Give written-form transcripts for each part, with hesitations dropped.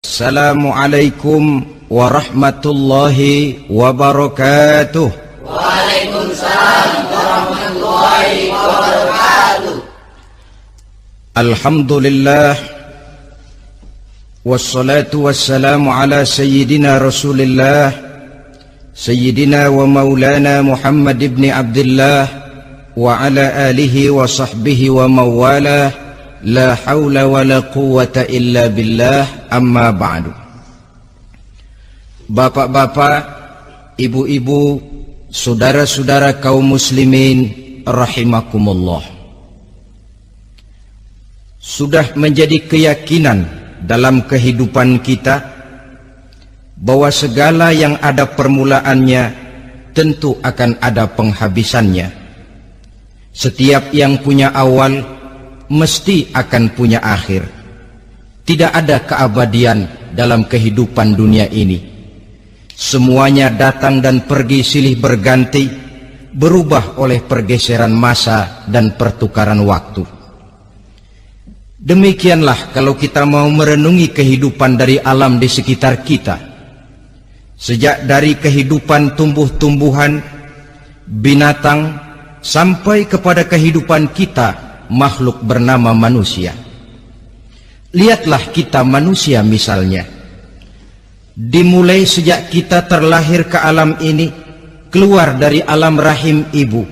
Assalamualaikum warahmatullahi wabarakatuh. Waalaikumsalam warahmatullahi wabarakatuh. Alhamdulillah wassalatu wassalamu ala sayyidina Rasulillah sayyidina wa maulana Muhammad ibn Abdullah wa ala alihi wa sahbihi wa mawalah. La haula wa la quwwata illa billah, amma ba'du. Bapak-bapak, ibu-ibu, saudara-saudara kaum muslimin rahimakumullah. Sudah menjadi keyakinan dalam kehidupan kita bahwa segala yang ada permulaannya tentu akan ada penghabisannya. Setiap yang punya awal mesti akan punya akhir. Tidak ada keabadian dalam kehidupan dunia ini. Semuanya datang dan pergi silih berganti, berubah oleh pergeseran masa dan pertukaran waktu. Demikianlah kalau kita mau merenungi kehidupan dari alam di sekitar kita. Sejak dari kehidupan tumbuh-tumbuhan, binatang, sampai kepada kehidupan kita, makhluk bernama manusia. Lihatlah kita manusia misalnya. Dimulai sejak kita terlahir ke alam ini, keluar dari alam rahim ibu,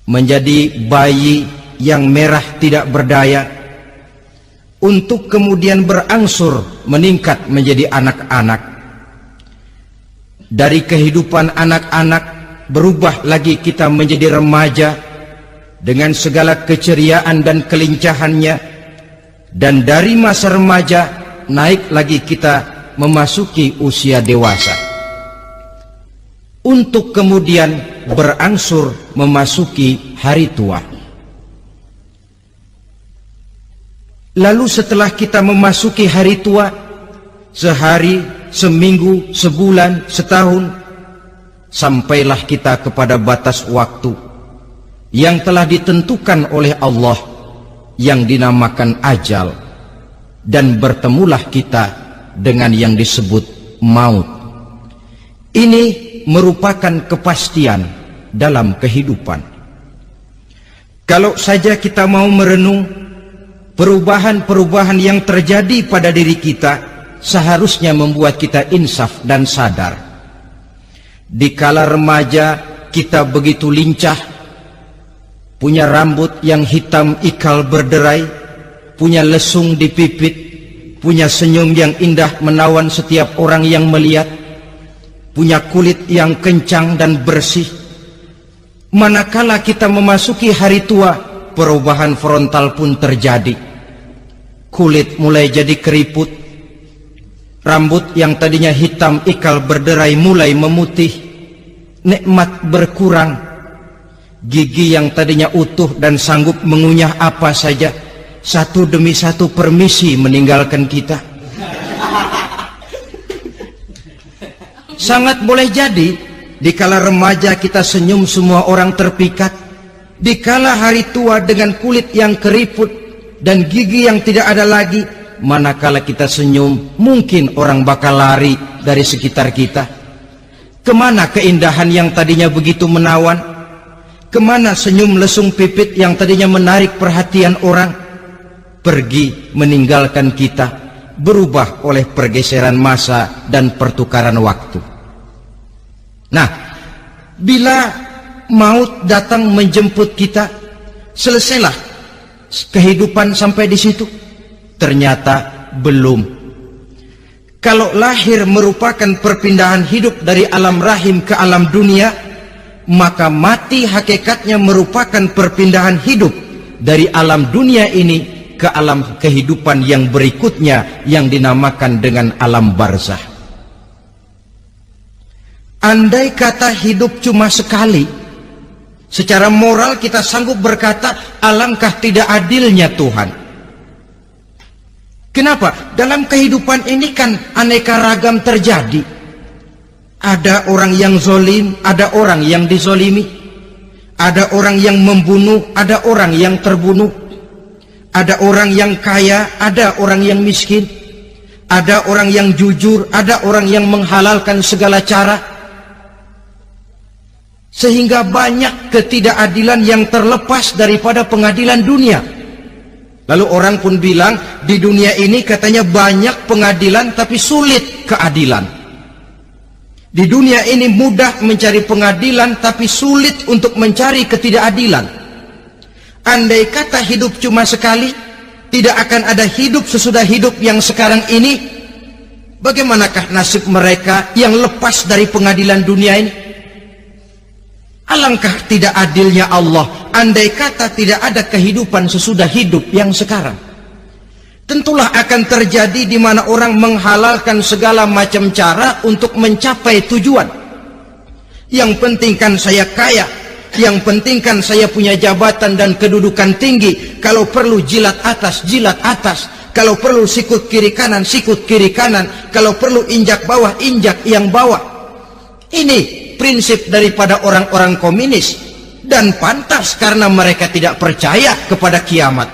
menjadi bayi yang merah tidak berdaya, untuk kemudian berangsur meningkat menjadi anak-anak. Dari kehidupan anak-anak berubah lagi kita menjadi remaja dengan segala keceriaan dan kelincahannya, dan dari masa remaja naik lagi kita memasuki usia dewasa, untuk kemudian berangsur memasuki hari tua. Lalu setelah kita memasuki hari tua, sehari, seminggu, sebulan, setahun, sampailah kita kepada batas waktu yang telah ditentukan oleh Allah, yang dinamakan ajal, dan bertemulah kita dengan yang disebut maut. Ini merupakan kepastian dalam kehidupan. Kalau saja kita mau merenung perubahan-perubahan yang terjadi pada diri kita, seharusnya membuat kita insaf dan sadar. Dikala remaja kita begitu lincah, punya rambut yang hitam ikal berderai, punya lesung di pipit, punya senyum yang indah menawan setiap orang yang melihat, punya kulit yang kencang dan bersih. Manakala kita memasuki hari tua, perubahan frontal pun terjadi. Kulit mulai jadi keriput, rambut yang tadinya hitam ikal berderai mulai memutih, nikmat berkurang. Gigi yang tadinya utuh dan sanggup mengunyah apa saja, satu demi satu permisi meninggalkan kita. Sangat boleh jadi dikala remaja kita senyum semua orang terpikat, dikala hari tua dengan kulit yang keriput dan gigi yang tidak ada lagi, manakala kita senyum mungkin orang bakal lari dari sekitar kita. Kemana keindahan yang tadinya begitu menawan? Kemana senyum lesung pipit yang tadinya menarik perhatian orang? Pergi meninggalkan kita, berubah oleh pergeseran masa dan pertukaran waktu. Nah, bila maut datang menjemput kita, selesailah kehidupan sampai di situ? Ternyata belum. Kalau lahir merupakan perpindahan hidup dari alam rahim ke alam dunia, maka mati hakikatnya merupakan perpindahan hidup dari alam dunia ini ke alam kehidupan yang berikutnya, yang dinamakan dengan alam barzah. Andai kata hidup cuma sekali, secara moral kita sanggup berkata, alangkah tidak adilnya Tuhan. Kenapa? Dalam kehidupan ini kan aneka ragam terjadi. Ada orang yang zolim, ada orang yang dizolimi. Ada orang yang membunuh, ada orang yang terbunuh. Ada orang yang kaya, ada orang yang miskin. Ada orang yang jujur, ada orang yang menghalalkan segala cara. Sehingga banyak ketidakadilan yang terlepas daripada pengadilan dunia. Lalu orang pun bilang, di dunia ini katanya banyak pengadilan tapi sulit keadilan. Di dunia ini mudah mencari pengadilan tapi sulit untuk mencari ketidakadilan. Andai kata hidup cuma sekali, tidak akan ada hidup sesudah hidup yang sekarang ini. Bagaimanakah nasib mereka yang lepas dari pengadilan dunia ini? Alangkah tidak adilnya Allah, andai kata tidak ada kehidupan sesudah hidup yang sekarang. Tentulah akan terjadi di mana orang menghalalkan segala macam cara untuk mencapai tujuan. Yang penting kan saya kaya, yang penting kan saya punya jabatan dan kedudukan tinggi. Kalau perlu jilat atas, jilat atas. Kalau perlu sikut kiri kanan, sikut kiri kanan. Kalau perlu injak bawah, injak yang bawah. Ini prinsip daripada orang-orang komunis, dan pantas karena mereka tidak percaya kepada kiamat.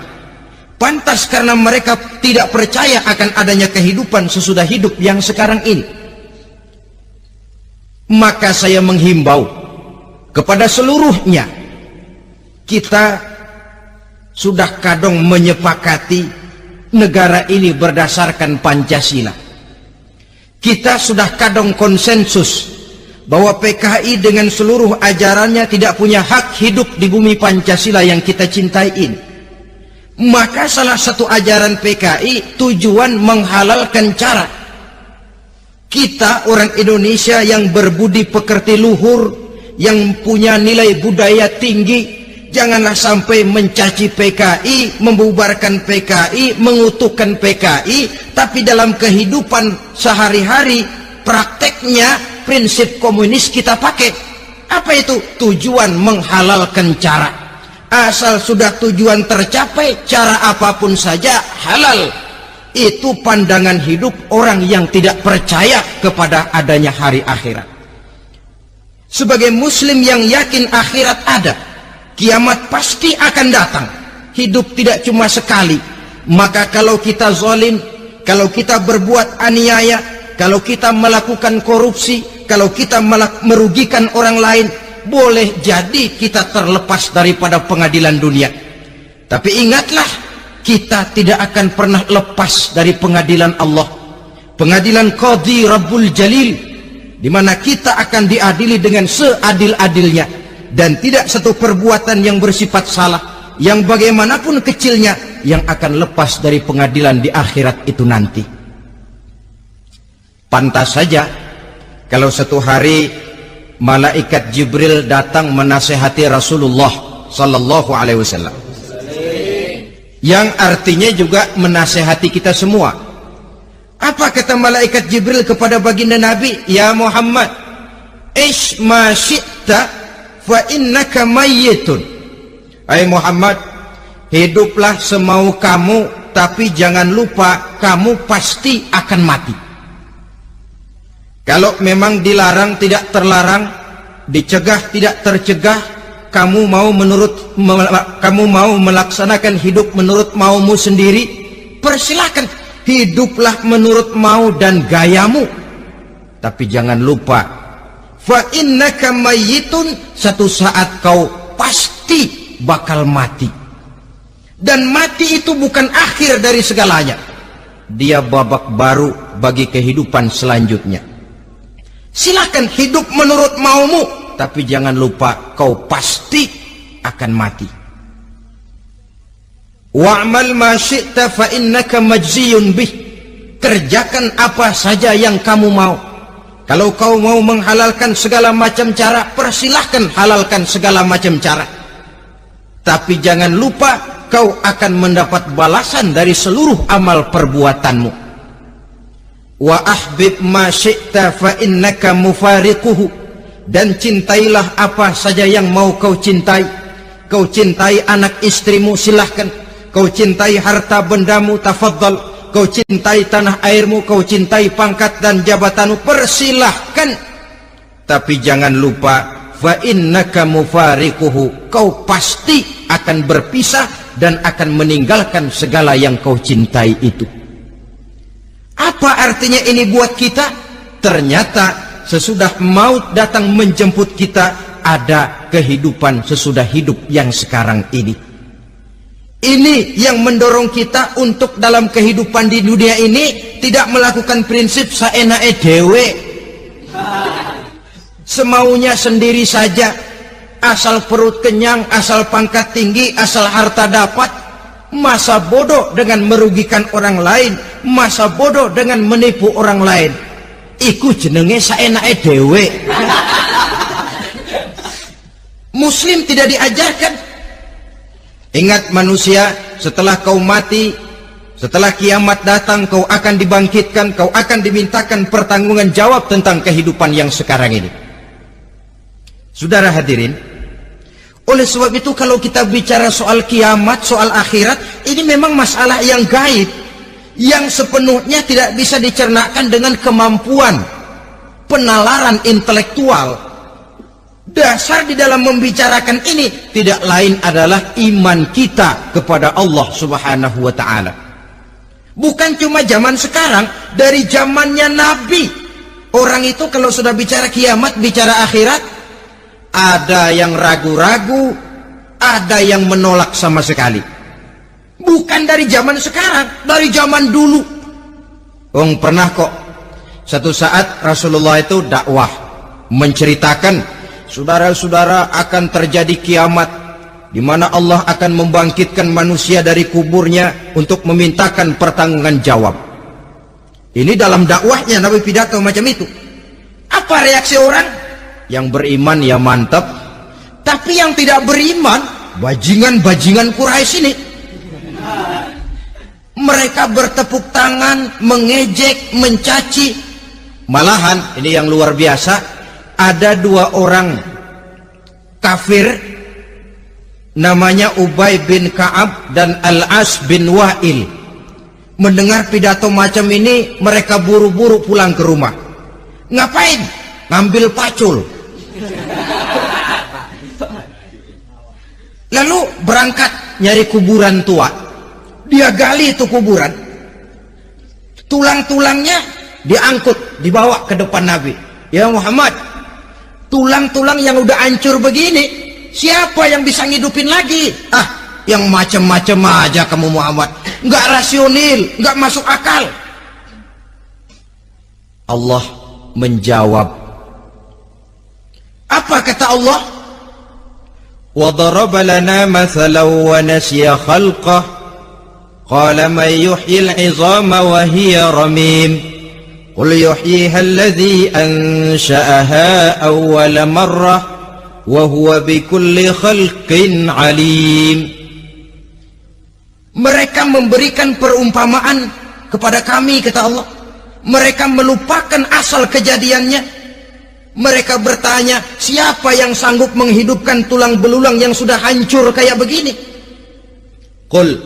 Pantas karena mereka tidak percaya akan adanya kehidupan sesudah hidup yang sekarang ini. Maka saya menghimbau kepada seluruhnya, kita sudah kadung menyepakati negara ini berdasarkan Pancasila. Kita sudah kadung konsensus bahwa PKI dengan seluruh ajarannya tidak punya hak hidup di bumi Pancasila yang kita cintai ini. Maka salah satu ajaran PKI tujuan menghalalkan cara. Kita orang Indonesia yang berbudi pekerti luhur, yang punya nilai budaya tinggi, janganlah sampai mencaci PKI, membubarkan PKI, mengutuhkan PKI, tapi dalam kehidupan sehari-hari prakteknya prinsip komunis kita pakai. Apa itu? Tujuan menghalalkan cara. Asal sudah tujuan tercapai, cara apapun saja halal. Itu pandangan hidup orang yang tidak percaya kepada adanya hari akhirat. Sebagai muslim yang yakin akhirat ada, kiamat pasti akan datang. Hidup tidak cuma sekali. Maka kalau kita zalim, kalau kita berbuat aniaya, kalau kita melakukan korupsi, kalau kita merugikan orang lain, boleh jadi kita terlepas daripada pengadilan dunia. Tapi ingatlah, kita tidak akan pernah lepas dari pengadilan Allah, pengadilan Qadhi Rabbul Jalil, di mana kita akan diadili dengan seadil-adilnya, dan tidak satu perbuatan yang bersifat salah, yang bagaimanapun kecilnya, yang akan lepas dari pengadilan di akhirat itu nanti. Pantas saja kalau satu hari malaikat Jibril datang menasihati Rasulullah sallallahu alaihi wasallam, yang artinya juga menasihati kita semua. Apa kata malaikat Jibril kepada baginda Nabi? Ya Muhammad, ish ma syi'ta fa innaka mayyitun. Hai Muhammad, hiduplah semau kamu, tapi jangan lupa kamu pasti akan mati. Kalau memang dilarang tidak terlarang, dicegah tidak tercegah, kamu mau melaksanakan hidup menurut maumu sendiri, persilahkan, hiduplah menurut mau dan gayamu. Tapi jangan lupa, fa innaka mayyitun, satu saat kau pasti bakal mati. Dan mati itu bukan akhir dari segalanya, dia babak baru bagi kehidupan selanjutnya. Silakan hidup menurut maumu, tapi jangan lupa kau pasti akan mati. Wa'mal ma syi'ta fa innaka majziyun bih. Kerjakan apa saja yang kamu mau. Kalau kau mau menghalalkan segala macam cara, persilahkan halalkan segala macam cara. Tapi jangan lupa kau akan mendapat balasan dari seluruh amal perbuatanmu. Wa ahbib ma syi'ta fa innaka mufariquhu. Dan cintailah apa saja yang mau kau cintai. Kau cintai anak istrimu, silahkan. Kau cintai harta bendamu, tafadhal. Kau cintai tanah airmu, kau cintai pangkat dan jabatanmu, persilahkan. Tapi jangan lupa, fa innaka mufariquhu, kau pasti akan berpisah dan akan meninggalkan segala yang kau cintai itu. Apa artinya ini buat kita? Ternyata sesudah maut datang menjemput kita, ada kehidupan sesudah hidup yang sekarang ini. Ini yang mendorong kita untuk dalam kehidupan di dunia ini tidak melakukan prinsip saenake dhewe, semaunya sendiri saja, asal perut kenyang, asal pangkat tinggi, asal harta dapat. Masa bodoh dengan merugikan orang lain, masa bodoh dengan menipu orang lain. Iku jenenge saenake dhewe. Muslim tidak diajarkan. Ingat manusia, setelah kau mati, setelah kiamat datang, kau akan dibangkitkan, kau akan dimintakan pertanggungan jawab tentang kehidupan yang sekarang ini. Saudara hadirin, oleh sebab itu kalau kita bicara soal kiamat, soal akhirat, ini memang masalah yang gaib, yang sepenuhnya tidak bisa dicernakan dengan kemampuan penalaran intelektual. Dasar di dalam membicarakan ini tidak lain adalah iman kita kepada Allah Subhanahu wa ta'ala. Bukan cuma zaman sekarang, dari zamannya Nabi. Orang itu kalau sudah bicara kiamat, bicara akhirat, ada yang ragu-ragu, ada yang menolak sama sekali. Bukan dari zaman sekarang, dari zaman dulu. Pernah kok satu saat Rasulullah itu dakwah menceritakan, saudara-saudara, akan terjadi kiamat di mana Allah akan membangkitkan manusia dari kuburnya untuk memintakan pertanggungan jawab. Ini dalam dakwahnya Nabi pidato macam itu. Apa reaksi orang? Yang beriman ya mantap, tapi yang tidak beriman, bajingan-bajingan Quraisy ini, mereka bertepuk tangan, mengejek, mencaci. Malahan ini yang luar biasa, ada dua orang kafir namanya Ubay bin Ka'ab dan Al-As bin Wa'il. Mendengar pidato macam ini, mereka buru-buru pulang ke rumah. Ngapain? Ngambil pacul. Lalu berangkat nyari kuburan tua. Dia gali itu kuburan, tulang-tulangnya diangkut, dibawa ke depan Nabi. Ya Muhammad, tulang-tulang yang udah hancur begini, siapa yang bisa ngidupin lagi? Yang macam-macam aja kamu Muhammad, nggak rasional, nggak masuk akal. Allah menjawab. Apa kata Allah? وَضَرَبَ لَنَا مَثَلًا وَنَسِيَ خَلْقَهُ قَالَ مَنْ يُحْيِي الْعِظَامَ وَهِيَ رَمِيمٌ قُلْ يُحْيِيهَا الَّذِي أَنْشَأَهَا أَوَّلَ مَرَّةٍ وَهُوَ بِكُلِّ خَلْقٍ عَلِيمٌ. Mereka memberikan perumpamaan kepada kami, kata Allah. Mereka melupakan asal kejadiannya. Mereka bertanya, siapa yang sanggup menghidupkan tulang belulang yang sudah hancur kayak begini? Qul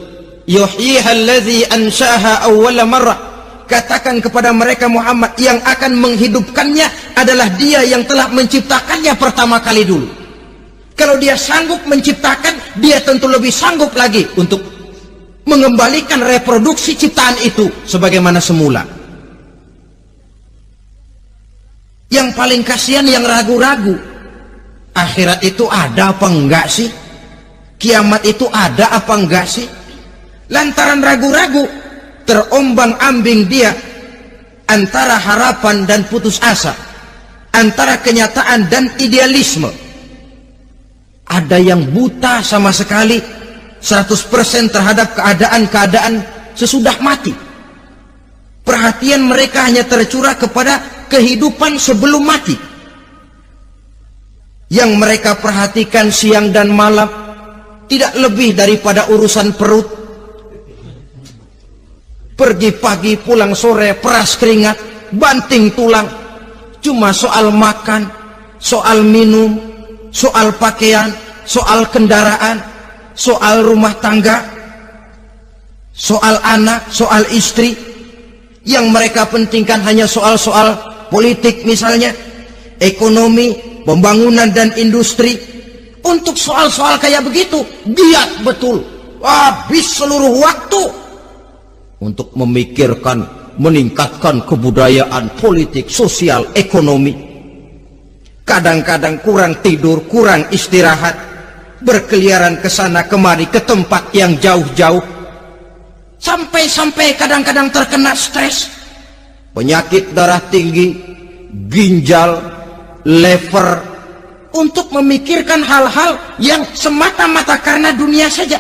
yuhyiha allazi ansha'aha awwala marrah. Katakan kepada mereka Muhammad, yang akan menghidupkannya adalah dia yang telah menciptakannya pertama kali dulu. Kalau dia sanggup menciptakan, dia tentu lebih sanggup lagi untuk mengembalikan reproduksi ciptaan itu sebagaimana semula. Yang paling kasihan yang ragu-ragu. Akhirat itu ada apa enggak sih? Kiamat itu ada apa enggak sih? Lantaran ragu-ragu, terombang-ambing dia antara harapan dan putus asa, antara kenyataan dan idealisme. Ada yang buta sama sekali 100% terhadap keadaan-keadaan sesudah mati. Perhatian mereka hanya tercurah kepada kehidupan sebelum mati. Yang mereka perhatikan siang dan malam tidak lebih daripada urusan perut. Pergi pagi, pulang sore, peras keringat, banting tulang. Cuma soal makan, soal minum, soal pakaian, soal kendaraan, soal rumah tangga, soal anak, soal istri. Yang mereka pentingkan hanya soal-soal politik misalnya. ekonomi, pembangunan dan industri. Untuk soal-soal kayak begitu, giat betul, habis seluruh waktu untuk memikirkan, meningkatkan kebudayaan, politik, sosial, ekonomi. Kadang-kadang kurang tidur, kurang istirahat, berkeliaran ke sana kemari ke tempat yang jauh-jauh, sampai kadang-kadang terkena stres, penyakit darah tinggi, ginjal, lever, untuk memikirkan hal-hal yang semata-mata karena dunia saja.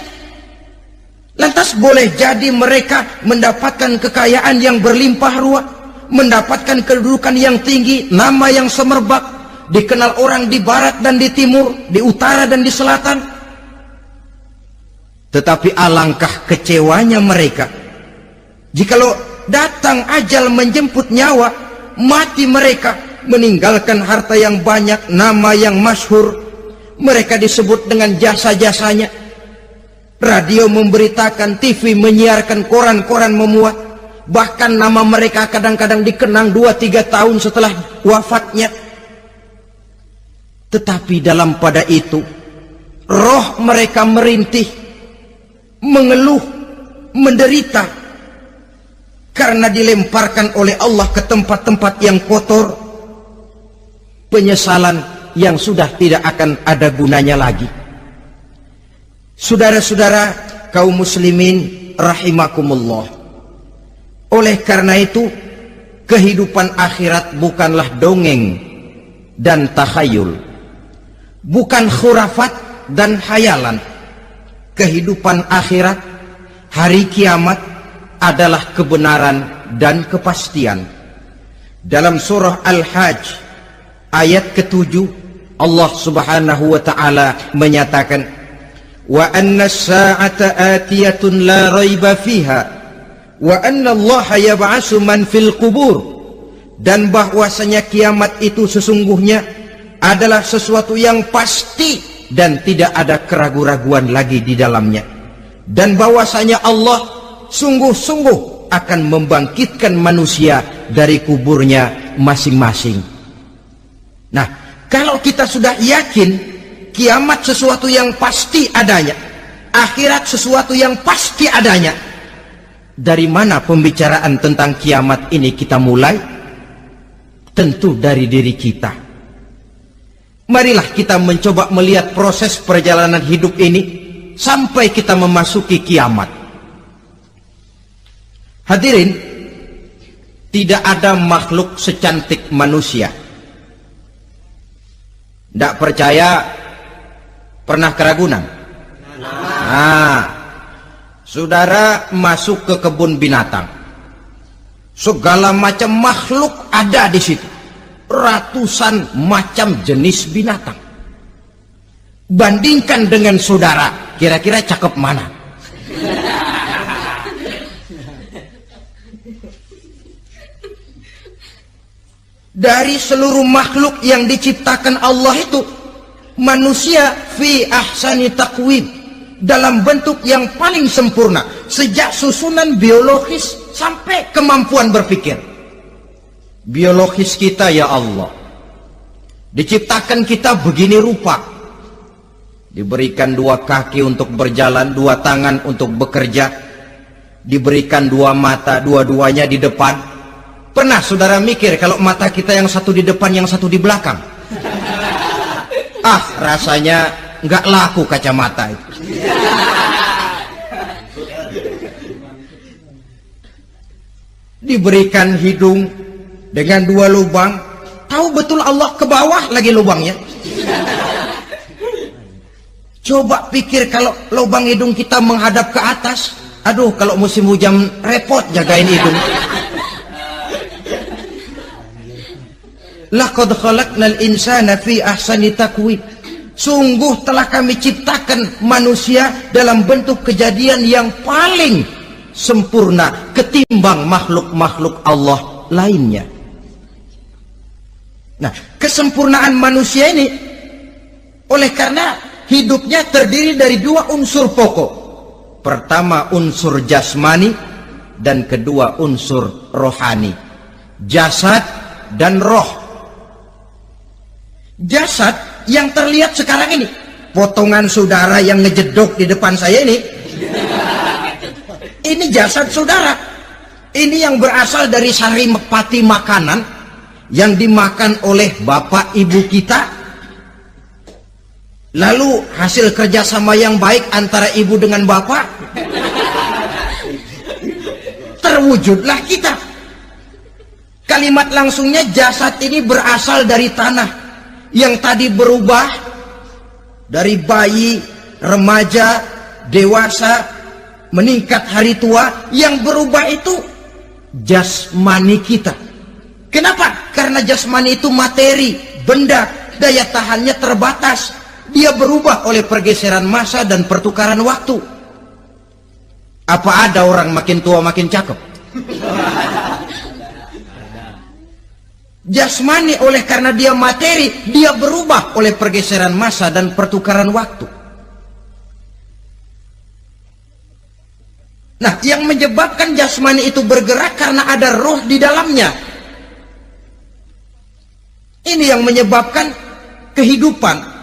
Lantas boleh jadi mereka mendapatkan kekayaan yang berlimpah ruah, mendapatkan kedudukan yang tinggi, nama yang semerbak, dikenal orang di barat dan di timur, di utara dan di selatan. Tetapi alangkah kecewanya mereka jikalau datang ajal menjemput nyawa, mati mereka, meninggalkan harta yang banyak, nama yang masyhur. Mereka disebut dengan jasa-jasanya. Radio memberitakan, TV menyiarkan, koran-koran memuat. Bahkan nama mereka kadang-kadang dikenang 2-3 tahun setelah wafatnya. Tetapi dalam pada itu, roh mereka merintih, mengeluh, menderita, karena dilemparkan oleh Allah ke tempat-tempat yang kotor. Penyesalan yang sudah tidak akan ada gunanya lagi. Saudara-saudara kaum muslimin rahimakumullah, oleh karena itu kehidupan akhirat bukanlah dongeng dan takhayul, bukan khurafat dan hayalan. Kehidupan akhirat, hari kiamat adalah kebenaran dan kepastian. Dalam surah Al-Hajj ayat ke-7, Allah Subhanahu wa taala menyatakan, wa anna as-sa'ata atiyatun la raiba fiha wa anna Allah yab'atsu man fil qubur, dan bahwasanya kiamat itu sesungguhnya adalah sesuatu yang pasti dan tidak ada keraguan-raguan lagi di dalamnya, dan bahwasanya Allah sungguh-sungguh akan membangkitkan manusia dari kuburnya masing-masing. Nah, kalau kita sudah yakin kiamat sesuatu yang pasti adanya, akhirat sesuatu yang pasti adanya, dari mana pembicaraan tentang kiamat ini kita mulai? Tentu dari diri kita. Marilah kita mencoba melihat proses perjalanan hidup ini sampai kita memasuki kiamat. Hadirin, tidak ada makhluk secantik manusia. Tidak percaya? Pernah keragunan? Nah, saudara masuk ke kebun binatang, segala macam makhluk ada di situ, ratusan macam jenis binatang. Bandingkan dengan saudara, kira-kira cakep mana? Dari seluruh makhluk yang diciptakan Allah itu, manusia fi ahsani taqwim, dalam bentuk yang paling sempurna, sejak susunan biologis sampai kemampuan berpikir. Biologis kita ya Allah, diciptakan kita begini rupa, diberikan 2 kaki untuk berjalan, 2 tangan untuk bekerja, diberikan 2 mata, dua-duanya di depan. Pernah saudara mikir kalau mata kita yang satu di depan, yang satu di belakang? Ah, rasanya nggak laku kacamata itu. Diberikan hidung dengan 2 lubang, tahu betul Allah ke bawah lagi lubangnya. Coba pikir kalau lubang hidung kita menghadap ke atas, aduh, kalau musim hujan repot jagain hidung. Laqad khalaqnal insana fi ahsani taqwim. Sungguh telah kami ciptakan manusia dalam bentuk kejadian yang paling sempurna ketimbang makhluk-makhluk Allah lainnya. Nah, kesempurnaan manusia ini oleh karena hidupnya terdiri dari 2 unsur pokok. Pertama unsur jasmani dan kedua unsur rohani, jasad dan roh. Jasad yang terlihat sekarang ini, potongan saudara yang ngejedok di depan saya ini jasad saudara. Ini yang berasal dari saripati makanan yang dimakan oleh bapak ibu kita. Lalu hasil kerjasama yang baik antara ibu dengan bapak, terwujudlah kita. Kalimat langsungnya, jasad ini berasal dari tanah yang tadi berubah dari bayi, remaja, dewasa, meningkat hari tua. Yang berubah itu jasmani kita. Kenapa? Karena jasmani itu materi, benda, daya tahannya terbatas. Dia berubah oleh pergeseran masa dan pertukaran waktu. Apa ada orang makin tua makin cakep? Jasmani oleh karena dia materi, dia berubah oleh pergeseran masa dan pertukaran waktu. Nah, yang menyebabkan jasmani itu bergerak karena ada roh di dalamnya. Ini yang menyebabkan kehidupan.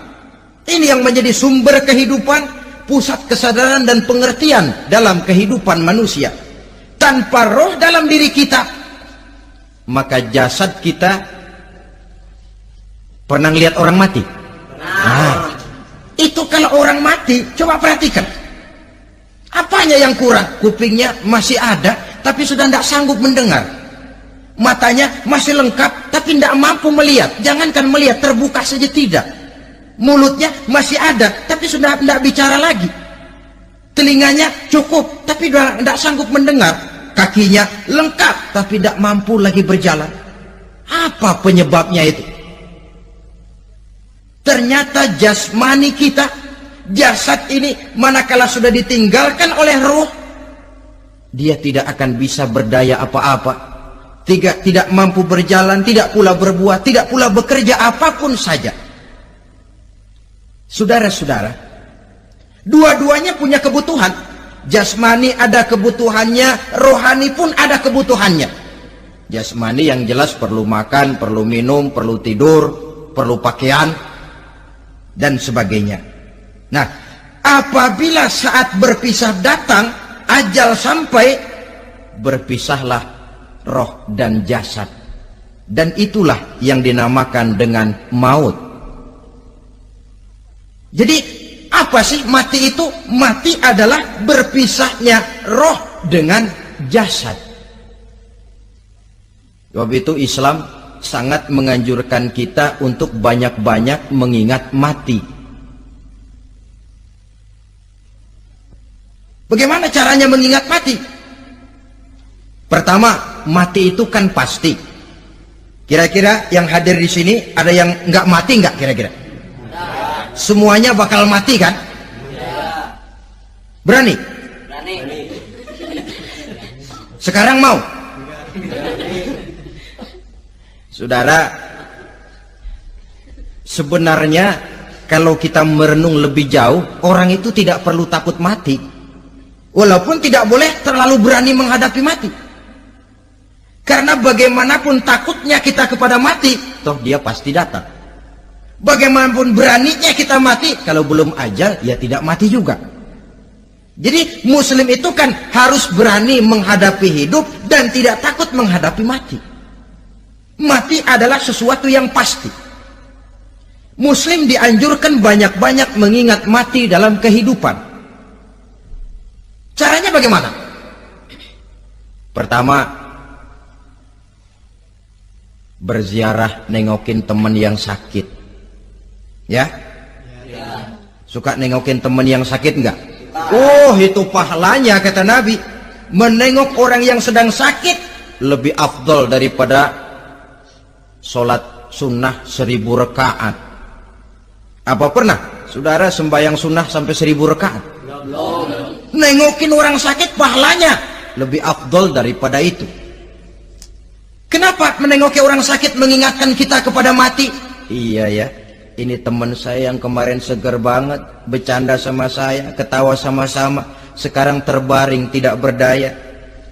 Ini yang menjadi sumber kehidupan, pusat kesadaran dan pengertian dalam kehidupan manusia. Tanpa roh dalam diri kita, maka jasad kita, pernah lihat orang mati? Nah, itu kalau orang mati, coba perhatikan. Apanya yang kurang? Kupingnya masih ada, tapi sudah tidak sanggup mendengar. Matanya masih lengkap, tapi tidak mampu melihat. Jangankan melihat, terbuka saja tidak. Mulutnya masih ada, tapi sudah tidak bicara lagi. Telinganya cukup, tapi sudah tidak sanggup mendengar. Kakinya lengkap, tapi tidak mampu lagi berjalan. Apa penyebabnya itu? Ternyata jasmani kita, jasad ini, manakala sudah ditinggalkan oleh roh, dia tidak akan bisa berdaya apa-apa. Tidak mampu berjalan, tidak pula berbuat, tidak pula bekerja apapun saja. Saudara-saudara, dua-duanya punya kebutuhan. Jasmani ada kebutuhannya, rohani pun ada kebutuhannya. Jasmani yang jelas perlu makan, perlu minum, perlu tidur, perlu pakaian, dan sebagainya. Nah, apabila saat berpisah datang, ajal sampai, berpisahlah roh dan jasad. Dan itulah yang dinamakan dengan maut. Jadi, apa sih mati itu? Mati adalah berpisahnya roh dengan jasad. Sebab itu Islam sangat menganjurkan kita untuk banyak-banyak mengingat mati. Bagaimana caranya mengingat mati? Pertama, mati itu kan pasti. Kira-kira yang hadir di sini ada yang nggak mati nggak kira-kira? Semuanya bakal mati kan? Berani? Berani. Sekarang mau? Saudara, sebenarnya kalau kita merenung lebih jauh, orang itu tidak perlu takut mati. Walaupun tidak boleh terlalu berani menghadapi mati. Karena bagaimanapun takutnya kita kepada mati, toh dia pasti datang. Bagaimanapun beraninya kita mati, kalau belum ajal ya tidak mati juga. Jadi muslim itu kan harus berani menghadapi hidup dan tidak takut menghadapi mati. Mati adalah sesuatu yang pasti. Muslim dianjurkan banyak-banyak mengingat mati dalam kehidupan. Caranya bagaimana? Pertama, berziarah nengokin teman yang sakit. Ya? Suka nengokin teman yang sakit enggak? Oh, itu pahalanya kata Nabi. Menengok orang yang sedang sakit lebih afdol daripada sholat sunnah 1000 rakaat. Apa pernah saudara sembahyang sunnah sampai 1000 rakaat? Nengokin orang sakit pahalanya lebih afdol daripada itu. Kenapa menengoki orang sakit mengingatkan kita kepada mati? Iya ya, ini teman saya yang kemarin seger banget, bercanda sama saya, ketawa sama-sama, sekarang terbaring tidak berdaya,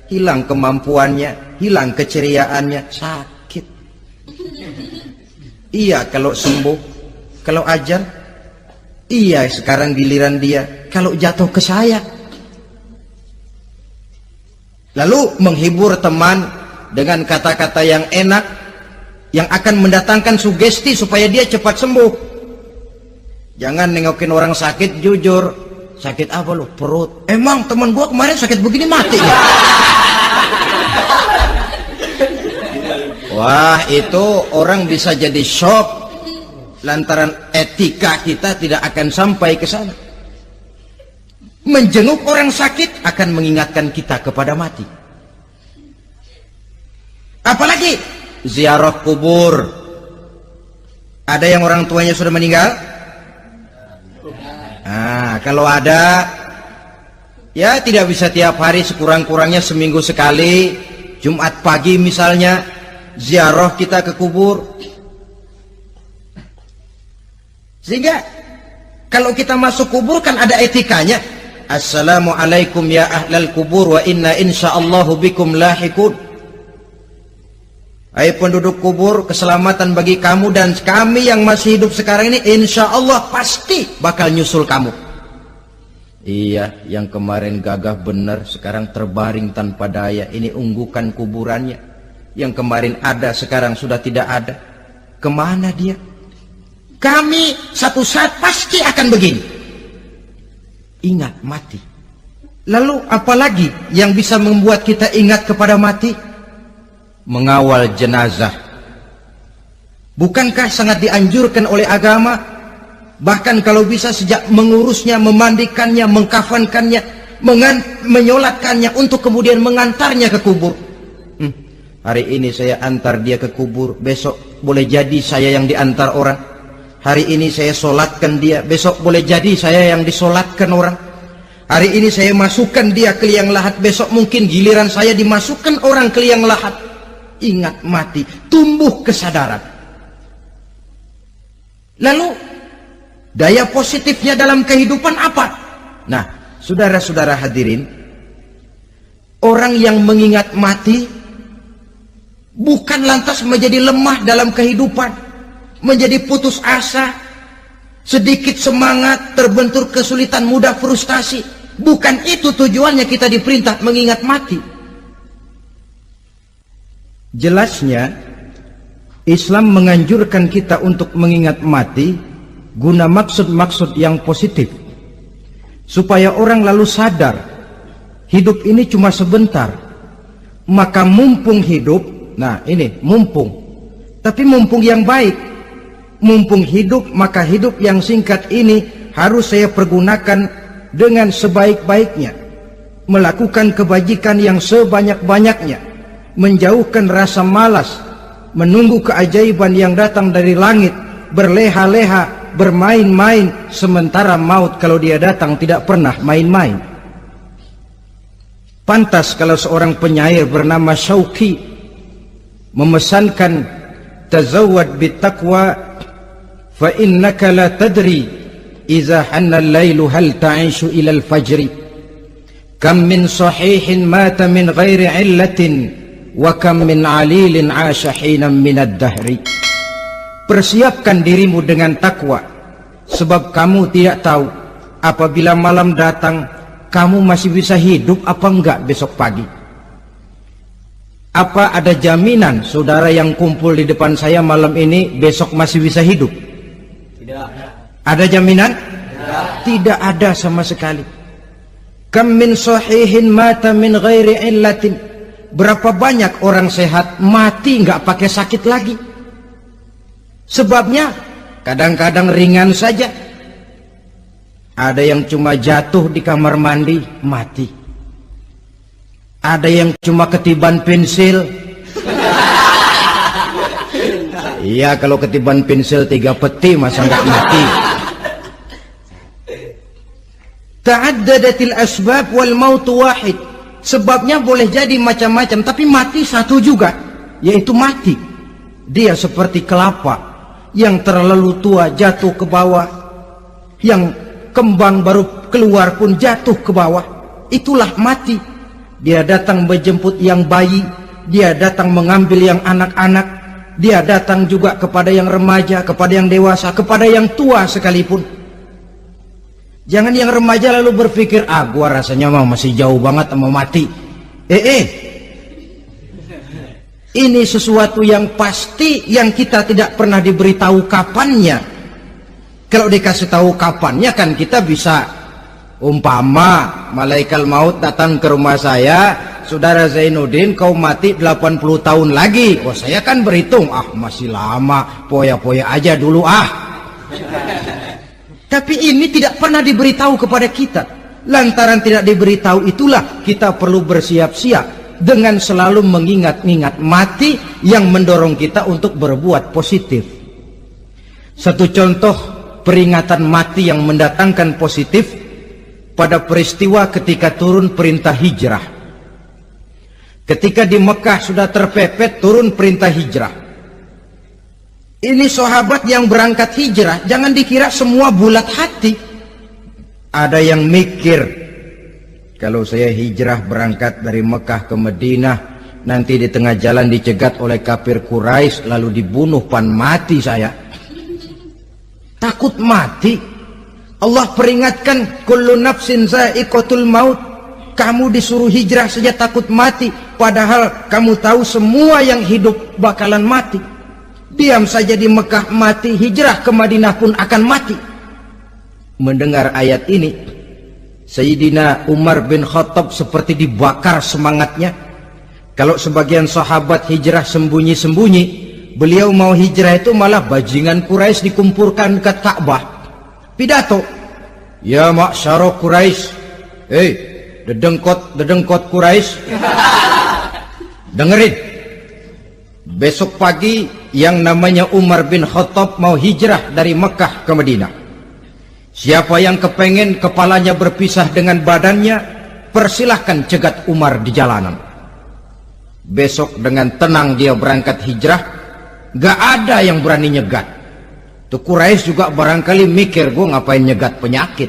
hilang kemampuannya, hilang keceriaannya, sakit. Iya, kalau sembuh kalau ajal. Iya, sekarang giliran dia kalau jatuh ke saya. Lalu menghibur teman dengan kata-kata yang enak, yang akan mendatangkan sugesti supaya dia cepat sembuh. Jangan nengokin orang sakit, jujur. Sakit apa lo? Perut. Emang teman gua kemarin sakit begini mati ya? Wah, itu orang bisa jadi shock lantaran etika kita tidak akan sampai ke sana. Menjenguk orang sakit akan mengingatkan kita kepada mati. Apalagi ziarah kubur. Ada yang orang tuanya sudah meninggal? Nah, kalau ada, ya tidak bisa tiap hari, sekurang-kurangnya seminggu sekali. Jumat pagi misalnya, ziarah kita ke kubur. Sehingga kalau kita masuk kubur kan ada etikanya. Assalamualaikum ya ahlal kubur wa inna insyaallahu bikum lahikun. Hai penduduk kubur, keselamatan bagi kamu dan kami yang masih hidup sekarang ini insyaallah pasti bakal nyusul kamu. Iya, yang kemarin gagah benar sekarang terbaring tanpa daya. Ini unggukan kuburannya. Yang kemarin ada sekarang sudah tidak ada. Kemana dia? Kami satu saat pasti akan begini. Ingat mati. Lalu apalagi yang bisa membuat kita ingat kepada mati? Mengawal jenazah. Bukankah sangat dianjurkan oleh agama? Bahkan kalau bisa sejak mengurusnya, memandikannya, mengkafankannya, menyolatkannya untuk kemudian mengantarnya ke kubur. Hari ini saya antar dia ke kubur, besok boleh jadi saya yang diantar orang. Hari ini saya solatkan dia, besok boleh jadi saya yang disolatkan orang. Hari ini saya masukkan dia ke liang lahat, besok mungkin giliran saya dimasukkan orang ke liang lahat. Ingat mati, tumbuh kesadaran. Lalu daya positifnya dalam kehidupan apa? Nah, saudara-saudara hadirin, orang yang mengingat mati bukan lantas menjadi lemah dalam kehidupan, menjadi putus asa, sedikit semangat, terbentur kesulitan, mudah frustasi. Bukan itu tujuannya kita diperintah mengingat mati. Jelasnya Islam menganjurkan kita untuk mengingat mati guna maksud-maksud yang positif, supaya orang lalu sadar hidup ini cuma sebentar. Maka mumpung hidup, nah ini mumpung, tapi mumpung yang baik. Mumpung hidup, maka hidup yang singkat ini harus saya pergunakan dengan sebaik-baiknya, melakukan kebajikan yang sebanyak-banyaknya, menjauhkan rasa malas, menunggu keajaiban yang datang dari langit, berleha-leha, bermain-main, sementara maut kalau dia datang tidak pernah main-main. Pantas kalau seorang penyair bernama Syauqi memesankan, tazawwad bittaqwa fa innaka la tadri idza hanna al-lailu hal ta'ishu ila al-fajri, kam min sahihin mata min ghairi illatin wa kam min alilin 'asha hinan min ad-dahri. Persiapkan dirimu dengan takwa, sebab kamu tidak tahu apabila malam datang kamu masih bisa hidup apa enggak besok pagi. Apa ada jaminan saudara yang kumpul di depan saya malam ini besok masih bisa hidup? Tidak. Ada jaminan? Tidak. Tidak ada sama sekali. Kam min sahihin mata min ghairi illatin. Berapa banyak orang sehat mati nggak pakai sakit lagi. Sebabnya kadang-kadang ringan saja. Ada yang cuma jatuh di kamar mandi mati. Ada yang cuma ketiban pensil. Iya, kalau ketiban pensil 3 peti masa nggak mati. Ta'addadatil asbab wal mautu wahid. Sebabnya boleh jadi macam-macam, tapi mati satu juga, yaitu mati. Dia seperti kelapa yang terlalu tua jatuh ke bawah, yang kembang baru keluar pun jatuh ke bawah. Itulah mati. Dia datang menjemput yang bayi, dia datang mengambil yang anak-anak, dia datang juga kepada yang remaja, kepada yang dewasa, kepada yang tua sekalipun. Jangan yang remaja lalu berpikir, gua rasanya masih jauh banget sama mati. Ini sesuatu yang pasti yang kita tidak pernah diberitahu kapannya. Kalau dikasih tahu kapannya kan kita bisa, umpama malaikat maut datang ke rumah saya, saudara Zainuddin kau mati 80 tahun lagi. Wah, saya kan berhitung, masih lama, poya-poya aja dulu Tapi ini tidak pernah diberitahu kepada kita. Lantaran tidak diberitahu itulah kita perlu bersiap-siap dengan selalu mengingat-ingat mati yang mendorong kita untuk berbuat positif. Satu contoh peringatan mati yang mendatangkan positif pada peristiwa ketika turun perintah hijrah. Ketika di Mekah sudah terpepet turun perintah hijrah. Ini sahabat yang berangkat hijrah, jangan dikira semua bulat hati. Ada yang mikir, kalau saya hijrah berangkat dari Mekah ke Madinah, nanti di tengah jalan dicegat oleh kafir Quraisy lalu dibunuh mati saya. Takut mati. Allah peringatkan, kullu nafsin za'iqatul maut. Kamu disuruh hijrah saja takut mati, padahal kamu tahu semua yang hidup bakalan mati. Diam saja di Mekah mati, hijrah ke Madinah pun akan mati. Mendengar ayat ini, Sayyidina Umar bin Khattab seperti dibakar semangatnya. Kalau sebagian sahabat hijrah sembunyi-sembunyi, beliau mau hijrah itu malah bajingan Quraisy dikumpulkan ke Ka'bah. Pidato, ya ma'syara Quraisy, dedengkot Quraisy, dengerin, besok pagi yang namanya Umar bin Khattab mau hijrah dari Mekah ke Madinah. Siapa yang kepengen kepalanya berpisah dengan badannya, persilahkan cegat Umar di jalanan. Besok dengan tenang dia berangkat hijrah, gak ada yang berani nyegat. Tuh Quraisy juga barangkali mikir, gue ngapain nyegat penyakit.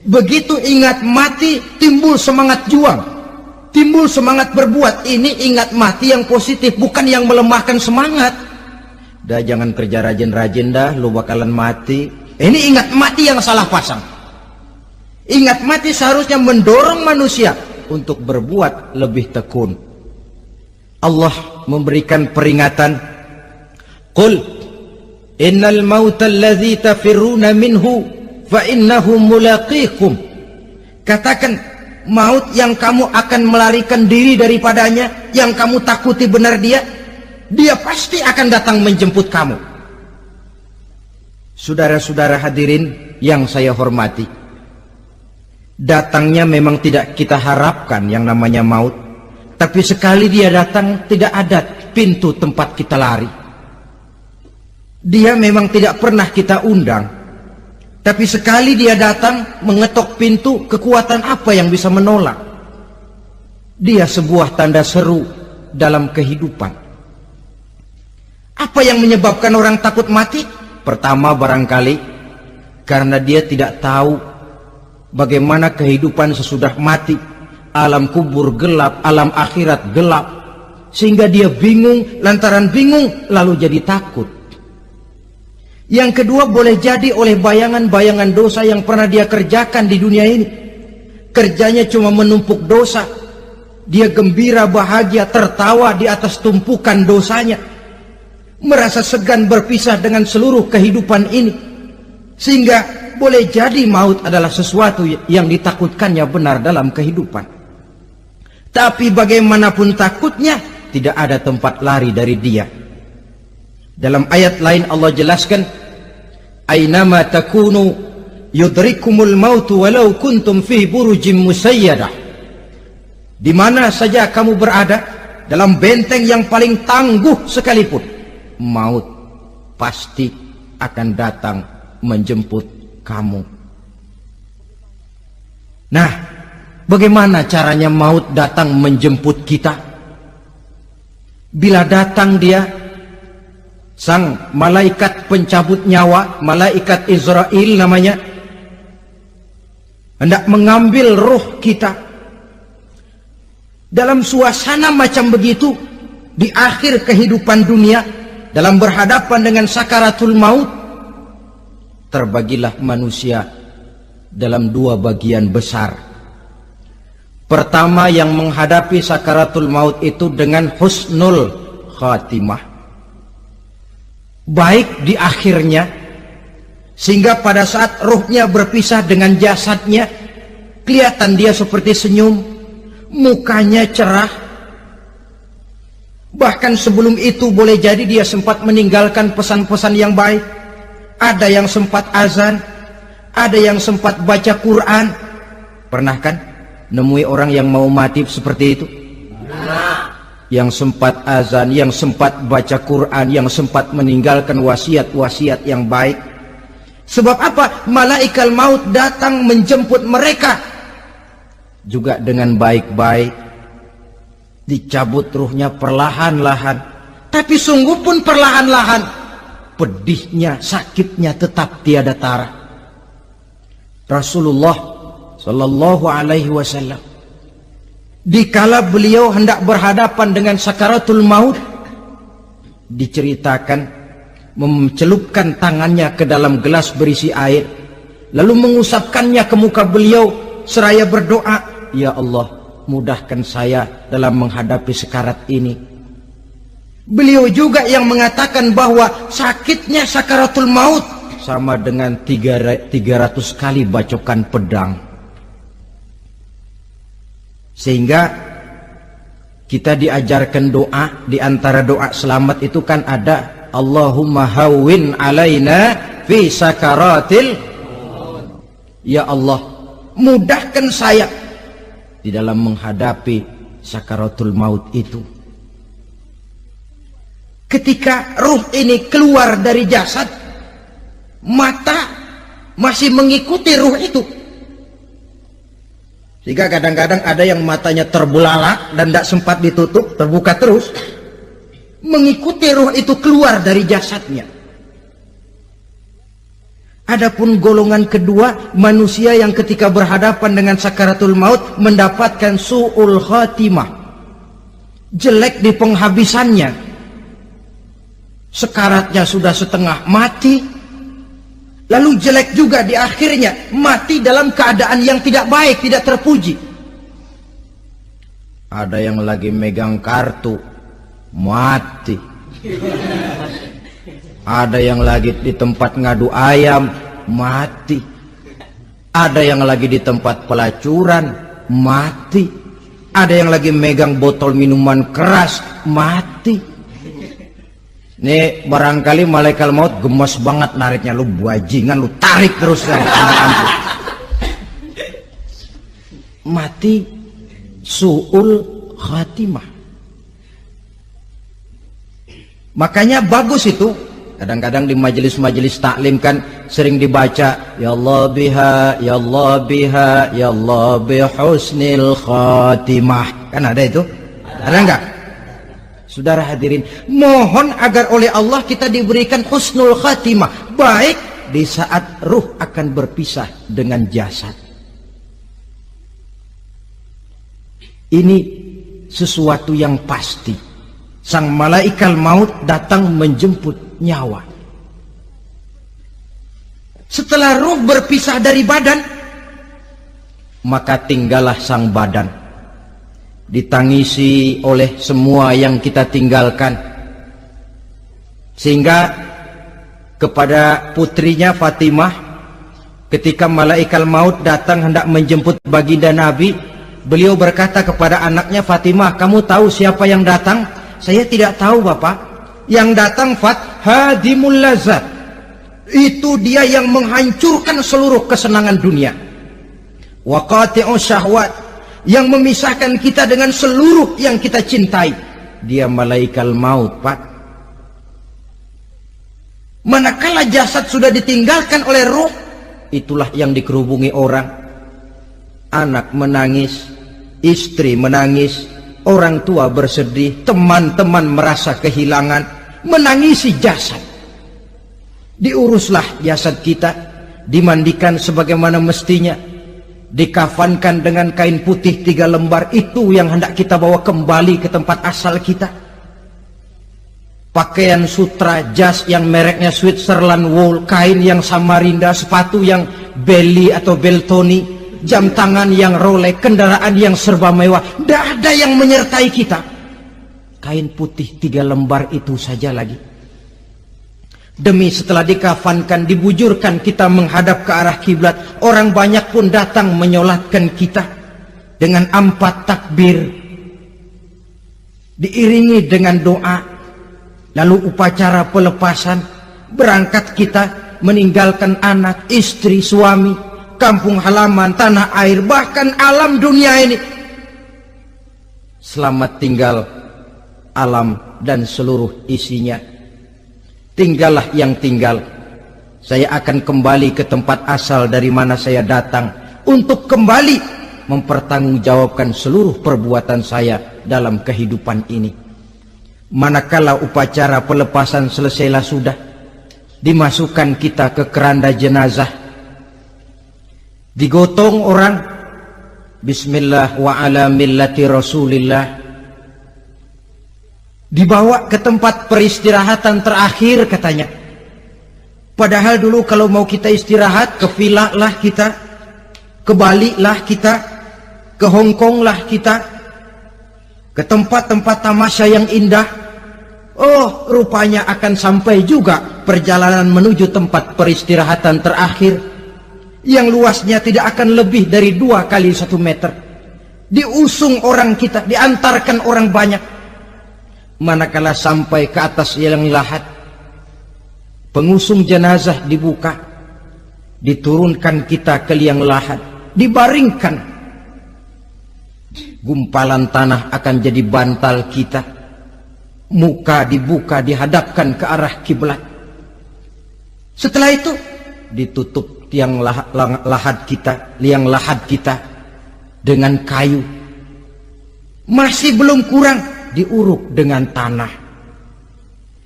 Begitu ingat mati, timbul semangat juang, timbul semangat berbuat. Ini ingat mati yang positif, bukan yang melemahkan semangat. Dah jangan kerja rajin-rajin dah, lu bakalan mati. Ini ingat mati yang salah pasang. Ingat mati seharusnya mendorong manusia untuk berbuat lebih tekun. Allah memberikan peringatan, qul innal mauta allazi tafirruna minhu fa innahu mulaqikum. Katakan, maut yang kamu akan melarikan diri daripadanya, yang kamu takuti benar dia pasti akan datang menjemput kamu. Saudara-saudara hadirin yang saya hormati, datangnya memang tidak kita harapkan yang namanya maut, tapi sekali dia datang tidak ada pintu tempat kita lari. Dia memang tidak pernah kita undang, tapi sekali dia datang mengetok pintu, kekuatan apa yang bisa menolak? Dia sebuah tanda seru dalam kehidupan. Apa yang menyebabkan orang takut mati? Pertama barangkali karena dia tidak tahu bagaimana kehidupan sesudah mati. Alam kubur gelap, alam akhirat gelap, sehingga dia bingung. Lantaran bingung lalu jadi takut. Yang kedua boleh jadi oleh bayangan-bayangan dosa yang pernah dia kerjakan di dunia ini. Kerjanya cuma menumpuk dosa. Dia gembira, bahagia, tertawa di atas tumpukan dosanya. Merasa segan berpisah dengan seluruh kehidupan ini, sehingga boleh jadi maut adalah sesuatu yang ditakutkannya benar dalam kehidupan. Tapi bagaimanapun takutnya, tidak ada tempat lari dari dia. Dalam ayat lain Allah jelaskan, ainama takunu yudrikumul mautu walau kuntum fi burujim musayyadah. Di mana saja kamu berada, dalam benteng yang paling tangguh sekalipun, maut pasti akan datang menjemput kamu. Nah, bagaimana caranya maut datang menjemput kita? Bila datang dia, sang malaikat pencabut nyawa, malaikat Israel namanya, hendak mengambil roh kita. dalam suasana macam begitu, di akhir kehidupan dunia, dalam berhadapan dengan sakaratul maut, terbagilah manusia dalam dua bagian besar. Pertama, yang menghadapi sakaratul maut itu dengan husnul khatimah, baik di akhirnya, sehingga pada saat ruhnya berpisah dengan jasadnya, kelihatan dia seperti senyum, mukanya cerah. Bahkan sebelum itu boleh jadi dia sempat meninggalkan pesan-pesan yang baik. Ada yang sempat azan, ada yang sempat baca Quran. Pernah kan nemui orang yang mau mati seperti itu? Yang sempat azan, yang sempat baca Quran, yang sempat meninggalkan wasiat-wasiat yang baik. Sebab apa? Malaikat maut datang menjemput mereka juga dengan baik-baik. Dicabut ruhnya perlahan-lahan, tapi sungguh pun perlahan-lahan. Pedihnya, sakitnya tetap tiada tara. Rasulullah Sallallahu Alaihi Wasallam, dikala beliau hendak berhadapan dengan sakaratul maut, diceritakan mencelupkan tangannya ke dalam gelas berisi air, lalu mengusapkannya ke muka beliau seraya berdoa, "Ya Allah, mudahkan saya dalam menghadapi sekarat ini." Beliau juga yang mengatakan bahwa sakitnya sakaratul maut sama dengan 300 kali bacokan pedang. Sehingga kita diajarkan doa, di antara doa selamat itu kan ada Allahumma hawwin alaina fi sakaratil, ya Allah, mudahkan saya di dalam menghadapi sakaratul maut itu. Ketika ruh ini keluar dari jasad, mata masih mengikuti ruh itu. Sehingga kadang-kadang ada yang matanya terbelalak dan tidak sempat ditutup, terbuka terus, mengikuti ruh itu keluar dari jasadnya. Adapun golongan kedua, manusia yang ketika berhadapan dengan sakaratul maut mendapatkan su'ul khatimah, jelek di penghabisannya. Sekaratnya sudah setengah mati, lalu jelek juga di akhirnya, mati dalam keadaan yang tidak baik, tidak terpuji. Ada yang lagi megang kartu, mati. Ada yang lagi di tempat ngadu ayam, mati. Ada yang lagi di tempat pelacuran, mati. Ada yang lagi megang botol minuman keras, mati. Nih barangkali malaikat maut gemes banget nariknya, lu bajingan, lu tarik terus kan. Mati su'ul khatimah. Makanya bagus itu. Kadang-kadang di majelis-majelis taklim kan sering dibaca, ya Allah biha, ya Allah biha, ya Allah bihusnil khatimah. Kan ada itu? Ada enggak? Saudara hadirin, mohon agar oleh Allah kita diberikan husnul khatimah, baik di saat ruh akan berpisah dengan jasad. Ini sesuatu yang pasti. Sang malaikat maut datang menjemput nyawa. Setelah ruh berpisah dari badan, maka tinggallah sang badan, ditangisi oleh semua yang kita tinggalkan. Sehingga kepada putrinya Fatimah, ketika malaikat maut datang hendak menjemput baginda Nabi, beliau berkata kepada anaknya, Fatimah, kamu tahu siapa yang datang? Saya tidak tahu, Bapak. Yang datang hadimul lazat, itu dia yang menghancurkan seluruh kesenangan dunia. Wa qati'u syahwat, yang memisahkan kita dengan seluruh yang kita cintai. Dia malaikat maut, Pak. Manakala jasad sudah ditinggalkan oleh ruh, itulah yang dikerubungi orang. Anak menangis, istri menangis, orang tua bersedih, teman-teman merasa kehilangan, menangisi jasad. Diuruslah jasad kita, dimandikan sebagaimana mestinya, dikafankan dengan kain putih 3 lembar, itu yang hendak kita bawa kembali ke tempat asal kita. Pakaian sutra, jas yang mereknya Switzerland wool, kain yang Samarinda, sepatu yang Belly atau Beltoni, jam tangan yang Rolex, kendaraan yang serba mewah, tidak ada yang menyertai kita. Kain putih 3 lembar itu saja lagi. Demi setelah dikafankan, dibujurkan kita menghadap ke arah kiblat, orang banyak pun datang menyolatkan kita dengan 4 takbir, diiringi dengan doa. Lalu upacara pelepasan, berangkat kita meninggalkan anak, istri, suami, kampung halaman, tanah air, bahkan alam dunia ini. Selamat tinggal alam dan seluruh isinya. Tinggallah yang tinggal. Saya akan kembali ke tempat asal dari mana saya datang, untuk kembali mempertanggungjawabkan seluruh perbuatan saya dalam kehidupan ini. Manakala upacara pelepasan selesailah sudah, dimasukkan kita ke keranda jenazah, digotong orang, bismillah wa ala millati rasulillah, dibawa ke tempat peristirahatan terakhir katanya. Padahal dulu kalau mau kita istirahat, ke villa lah kita, ke Bali lah kita, ke Hong Kong lah kita, ke tempat-tempat tamasya yang indah. Oh, rupanya akan sampai juga perjalanan menuju tempat peristirahatan terakhir, yang luasnya tidak akan lebih dari 2 kali 1 meter. Diusung orang kita, diantarkan orang banyak. Manakala sampai ke atas liang lahat, pengusung jenazah dibuka, diturunkan kita ke liang lahat, dibaringkan. Gumpalan tanah akan jadi bantal kita, muka dibuka, dihadapkan ke arah kiblat. Setelah itu ditutup liang lahat kita dengan kayu. Masih belum kurang, diuruk dengan tanah.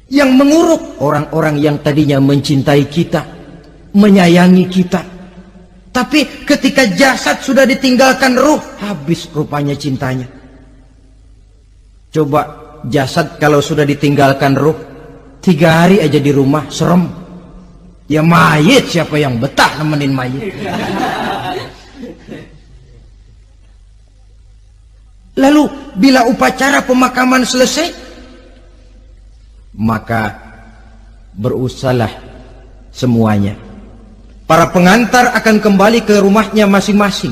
Yang menguruk orang-orang yang tadinya mencintai kita, menyayangi kita. Tapi ketika jasad sudah ditinggalkan ruh, habis rupanya cintanya. Coba jasad kalau sudah ditinggalkan ruh, 3 hari aja di rumah, serem. Ya mayit, siapa yang betah nemenin mayit? Lalu bila upacara pemakaman selesai, maka berusahalah semuanya. Para pengantar akan kembali ke rumahnya masing-masing.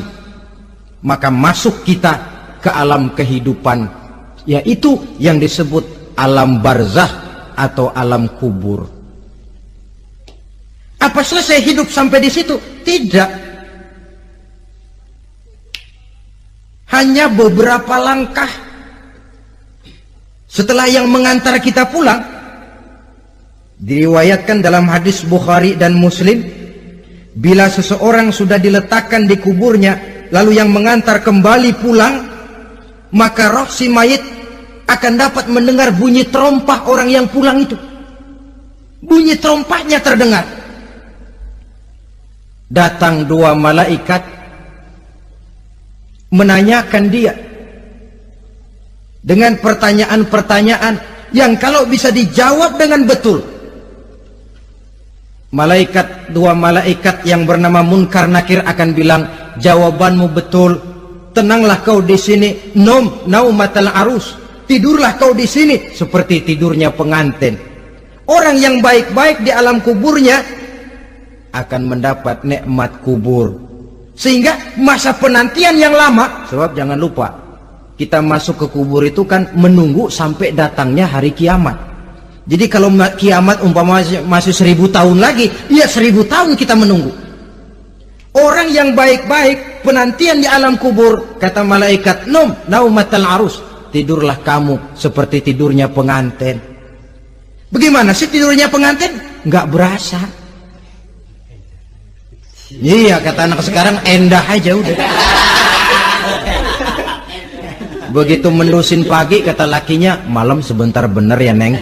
Maka masuk kita ke alam kehidupan, yaitu yang disebut alam barzakh atau alam kubur. Apa selesai hidup sampai di situ? Tidak. Hanya beberapa langkah setelah yang mengantar kita pulang. Diriwayatkan dalam hadis Bukhari dan Muslim, bila seseorang sudah diletakkan di kuburnya, lalu yang mengantar kembali pulang, maka roh si mayit akan dapat mendengar bunyi terompah orang yang pulang itu. Bunyi terompahnya terdengar. Datang 2 malaikat menanyakan dia dengan pertanyaan-pertanyaan yang kalau bisa dijawab dengan betul, 2 malaikat yang bernama Munkar Nakir akan bilang, jawabanmu betul, tenanglah kau di sini, naumatal arus, tidurlah kau di sini seperti tidurnya pengantin. Orang yang baik-baik di alam kuburnya akan mendapat nikmat kubur, sehingga masa penantian yang lama. Sebab jangan lupa, kita masuk ke kubur itu kan menunggu sampai datangnya hari kiamat. Jadi kalau kiamat umpama masih 1000 tahun lagi, ya 1000 tahun kita menunggu. Orang yang baik-baik penantian di alam kubur, kata malaikat, naumatal arus, tidurlah kamu seperti tidurnya pengantin. Bagaimana sih tidurnya pengantin? Nggak berasa. Iya, kata anak sekarang, endah aja udah. Begitu mendusin pagi, kata lakinya, malam sebentar bener ya Neng.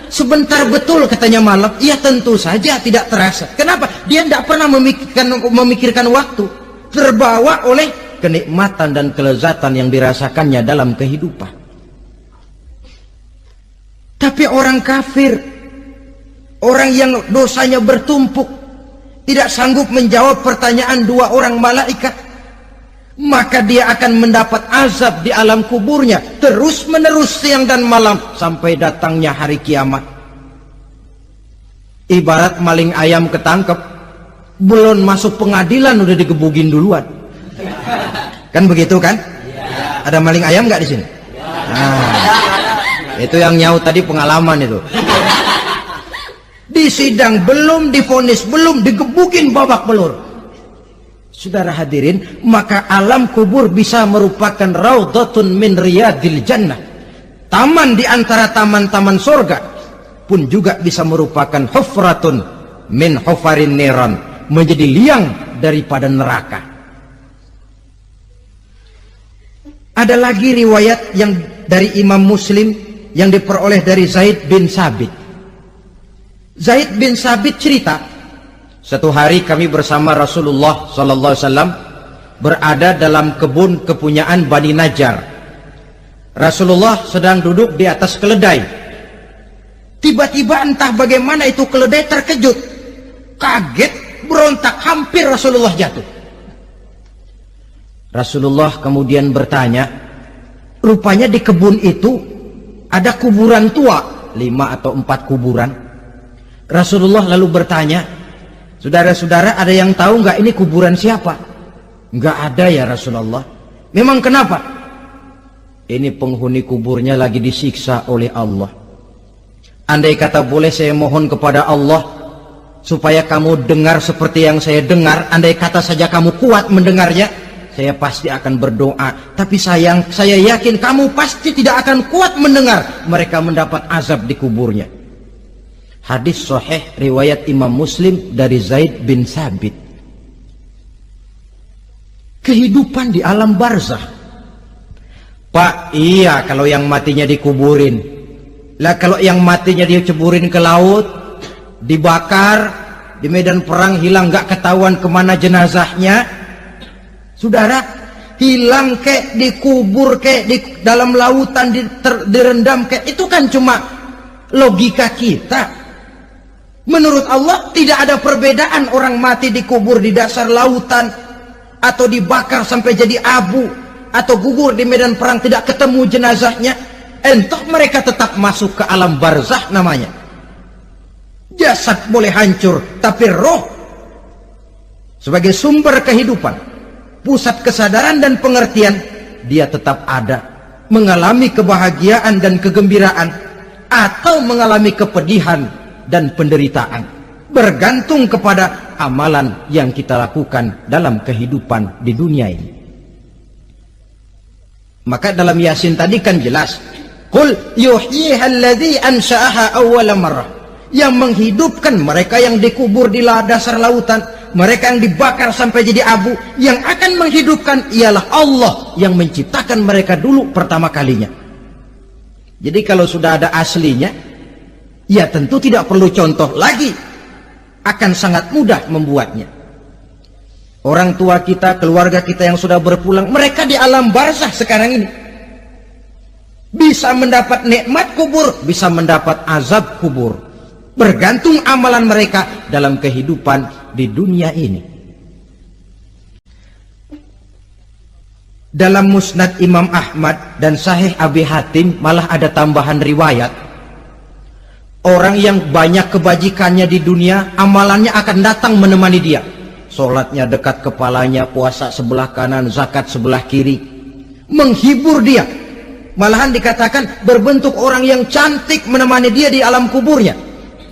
Sebentar betul katanya malam. Iya tentu saja tidak terasa. Kenapa? Dia tidak pernah memikirkan waktu. terbawa oleh kenikmatan dan kelezatan yang dirasakannya dalam kehidupan. Tapi orang kafir, orang yang dosanya bertumpuk, tidak sanggup menjawab pertanyaan dua orang malaikat, maka dia akan mendapat azab di alam kuburnya terus menerus siang dan malam sampai datangnya hari kiamat. Ibarat maling ayam ketangkep, belum masuk pengadilan udah digebugin duluan. Kan begitu kan? Ada maling ayam nggak di sini? Nah, itu yang nyaut tadi pengalaman itu. Di sidang belum divonis, belum digebukin babak belur. Saudara hadirin, maka alam kubur bisa merupakan raudhatun min riyadil jannah, taman di antara taman-taman surga, pun juga bisa merupakan hufratun min hufarin niran, menjadi liang daripada neraka. Ada lagi riwayat yang dari Imam Muslim yang diperoleh dari Zaid bin Sabit. Zaid bin Sabit cerita, satu hari kami bersama Rasulullah SAW berada dalam kebun kepunyaan Bani Najjar. Rasulullah sedang duduk di atas keledai. Tiba-tiba entah bagaimana itu keledai terkejut, kaget, berontak, hampir Rasulullah jatuh. Rasulullah kemudian bertanya, rupanya di kebun itu ada kuburan tua, 5 atau 4 kuburan. Rasulullah lalu bertanya, saudara-saudara ada yang tahu nggak ini kuburan siapa? Nggak ada ya Rasulullah. Memang kenapa? Ini penghuni kuburnya lagi disiksa oleh Allah. Andai kata boleh saya mohon kepada Allah supaya kamu dengar seperti yang saya dengar, andai kata saja kamu kuat mendengarnya, saya pasti akan berdoa. Tapi sayang, saya yakin kamu pasti tidak akan kuat mendengar mereka mendapat azab di kuburnya. Hadis sahih riwayat Imam Muslim dari Zaid bin Sabit. Kehidupan di alam barzah. Pak, iya kalau yang matinya dikuburin. Lah kalau yang matinya diceburin ke laut, dibakar, di medan perang hilang gak ketahuan kemana jenazahnya. Saudara, hilang kek, dikubur kek, di dalam lautan direndam kek, itu kan cuma logika kita. Menurut Allah tidak ada perbedaan orang mati dikubur di dasar lautan, atau dibakar sampai jadi abu, atau gugur di medan perang tidak ketemu jenazahnya. Entah mereka tetap masuk ke alam barzah namanya. Jasad boleh hancur, tapi roh sebagai sumber kehidupan, pusat kesadaran dan pengertian, dia tetap ada, mengalami kebahagiaan dan kegembiraan, atau mengalami kepedihan dan penderitaan, bergantung kepada amalan yang kita lakukan dalam kehidupan di dunia ini. Maka dalam Yasin tadi kan jelas, qul yuhyiha alladzi ansha'aha awwala marrah, yang menghidupkan mereka yang dikubur di dasar lautan, mereka yang dibakar sampai jadi abu, yang akan menghidupkan ialah Allah yang menciptakan mereka dulu pertama kalinya. Jadi kalau sudah ada aslinya, ya tentu tidak perlu contoh lagi, akan sangat mudah membuatnya. Orang tua kita, keluarga kita yang sudah berpulang, mereka di alam barzah sekarang ini bisa mendapat nikmat kubur, bisa mendapat azab kubur, bergantung amalan mereka dalam kehidupan di dunia ini. Dalam Musnad Imam Ahmad dan Sahih Abi Hatim malah ada tambahan riwayat, orang yang banyak kebajikannya di dunia, amalannya akan datang menemani dia. Sholatnya dekat kepalanya, puasa sebelah kanan, zakat sebelah kiri, menghibur dia. Malahan dikatakan berbentuk orang yang cantik menemani dia di alam kuburnya.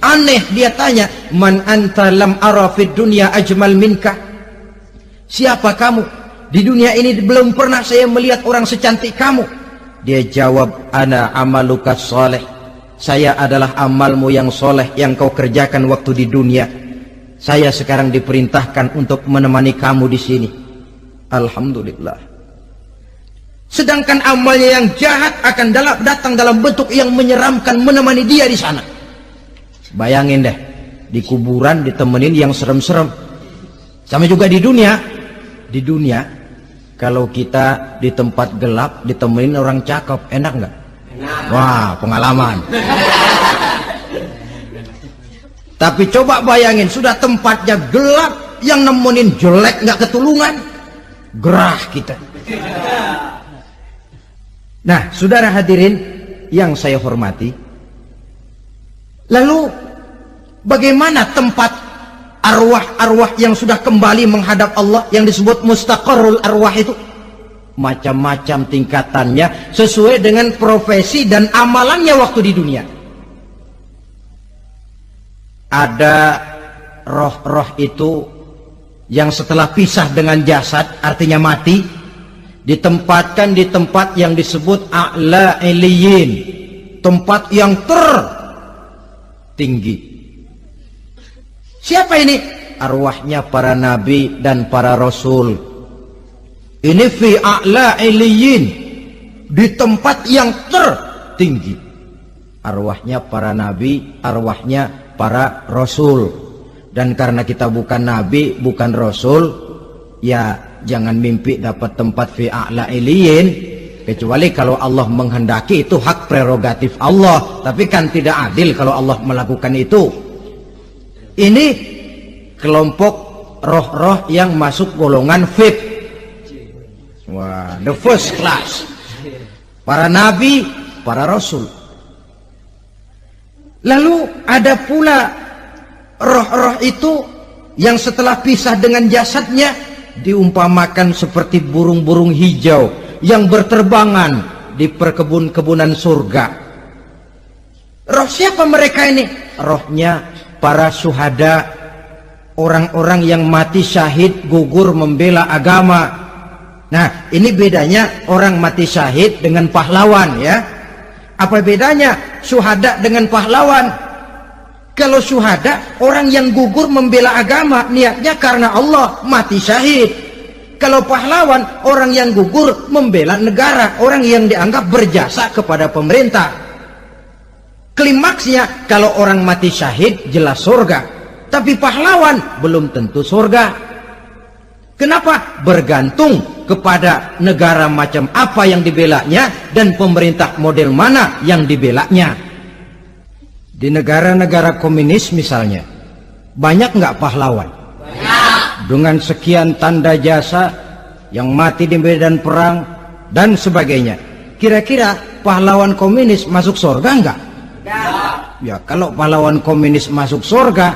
Aneh, dia tanya, man anta lam ara fid dunya ajmal minka, siapa kamu? Di dunia ini belum pernah saya melihat orang secantik kamu. Dia jawab, ana amaluka soleh, saya adalah amalmu yang soleh yang kau kerjakan waktu di dunia. Saya sekarang diperintahkan untuk menemani kamu di sini. Alhamdulillah. Sedangkan amalnya yang jahat akan datang dalam bentuk yang menyeramkan menemani dia di sana. Bayangin deh, di kuburan ditemenin yang serem-serem. Sama juga di dunia, Di dunia, kalau kita di tempat gelap ditemenin orang cakep, enak nggak? Wah, pengalaman. Tapi coba bayangin, sudah tempatnya gelap, yang nemenin jelek nggak ketulungan, gerah kita. Nah, saudara hadirin yang saya hormati, lalu bagaimana tempat arwah-arwah yang sudah kembali menghadap Allah yang disebut mustaqarrul arwah itu? Macam-macam tingkatannya sesuai dengan profesi dan amalannya waktu di dunia. Ada roh-roh itu yang setelah pisah dengan jasad, artinya mati, ditempatkan di tempat yang disebut a'la iliyin, tempat yang tertinggi. Siapa ini? Arwahnya para nabi dan para rasul. Ini fi a'la iliyin, di tempat yang tertinggi. Arwahnya para nabi, arwahnya para rasul. Dan karena kita bukan nabi, bukan rasul, ya jangan mimpi dapat tempat fi a'la iliyin, kecuali kalau Allah menghendaki. Itu hak prerogatif Allah, tapi kan tidak adil kalau Allah melakukan itu. Ini kelompok roh-roh yang masuk golongan VIP. Wah, the first class. Para nabi, para rasul. Lalu ada pula roh-roh itu yang setelah pisah dengan jasadnya diumpamakan seperti burung-burung hijau yang berterbangan di perkebun-kebunan surga. Roh siapa mereka ini? Rohnya para syuhada, orang-orang yang mati syahid gugur membela agama. Nah, ini bedanya orang mati syahid dengan pahlawan, ya. Apa bedanya syuhada dengan pahlawan? Kalau syuhada, orang yang gugur membela agama, niatnya karena Allah, mati syahid. Kalau pahlawan, orang yang gugur membela negara, orang yang dianggap berjasa kepada pemerintah. Klimaksnya, kalau orang mati syahid jelas surga, tapi pahlawan belum tentu surga. Kenapa? Bergantung kepada negara macam apa yang dibelanya dan pemerintah model mana yang dibelanya. Di negara-negara komunis misalnya, banyak nggak pahlawan? Banyak. Dengan sekian tanda jasa yang mati di medan perang dan sebagainya. Kira-kira pahlawan komunis masuk surga nggak? Ya, kalau pahlawan komunis masuk surga,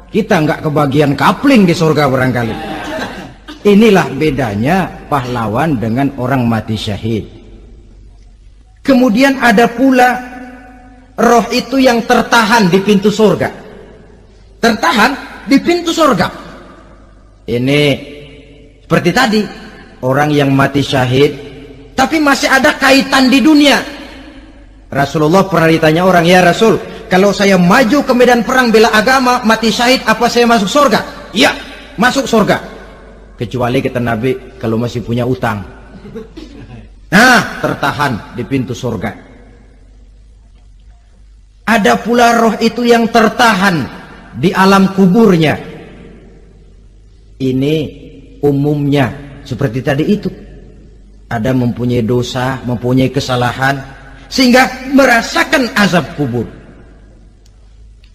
kita nggak kebagian kapling di surga barangkali. Inilah bedanya pahlawan dengan orang mati syahid. Kemudian ada pula roh itu yang tertahan di pintu surga. Tertahan di pintu surga. Ini seperti tadi, orang yang mati syahid tapi masih ada kaitan di dunia. Rasulullah pernah ditanya orang, ya Rasul, kalau saya maju ke medan perang bela agama, mati syahid, apa saya masuk surga? Iya, masuk surga. Kecuali kata Nabi, kalau masih punya utang. Nah, tertahan di pintu surga. Ada pula roh itu yang tertahan di alam kuburnya. Ini umumnya seperti tadi itu. Ada mempunyai dosa, mempunyai kesalahan, sehingga merasakan azab kubur.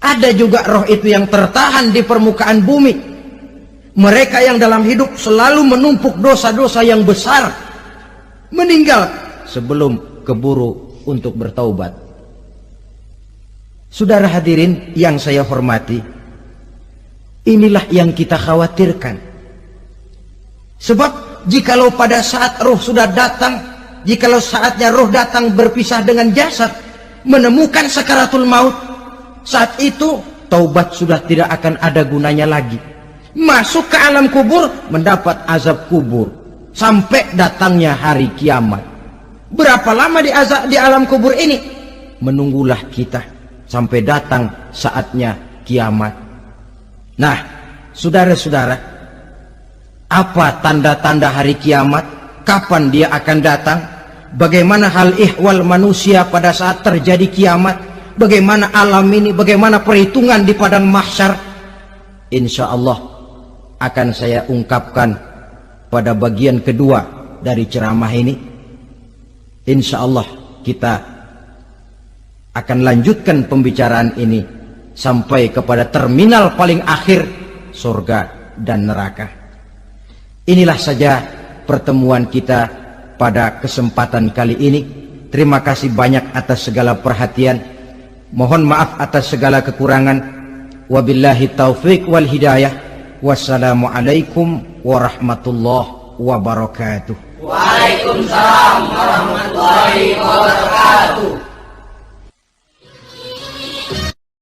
Ada juga roh itu yang tertahan di permukaan bumi. Mereka yang dalam hidup selalu menumpuk dosa-dosa yang besar, meninggal sebelum keburu untuk bertaubat. Saudara hadirin yang saya hormati, inilah yang kita khawatirkan. Sebab jikalau pada saat roh sudah datang, jikalau saatnya roh datang berpisah dengan jasad, menemukan sakaratul maut, saat itu taubat sudah tidak akan ada gunanya lagi. Masuk ke alam kubur, mendapat azab kubur sampai datangnya hari kiamat. Berapa lama di alam kubur ini? Menunggulah kita sampai datang saatnya kiamat. Nah, saudara-saudara, apa tanda-tanda hari kiamat? Kapan dia akan datang? Bagaimana hal ihwal manusia pada saat terjadi kiamat? Bagaimana alam ini? Bagaimana perhitungan di padang mahsyar? Insya Allah akan saya ungkapkan pada bagian kedua dari ceramah ini. Insya Allah kita akan lanjutkan pembicaraan ini sampai kepada terminal paling akhir, surga dan neraka. Inilah saja pertemuan kita pada kesempatan kali ini. Terima kasih banyak atas segala perhatian. Mohon maaf atas segala kekurangan. Wabillahi taufiq wal hidayah. Wassalamualaikum warahmatullahi wabarakatuh. Waalaikumsalam warahmatullahi wabarakatuh.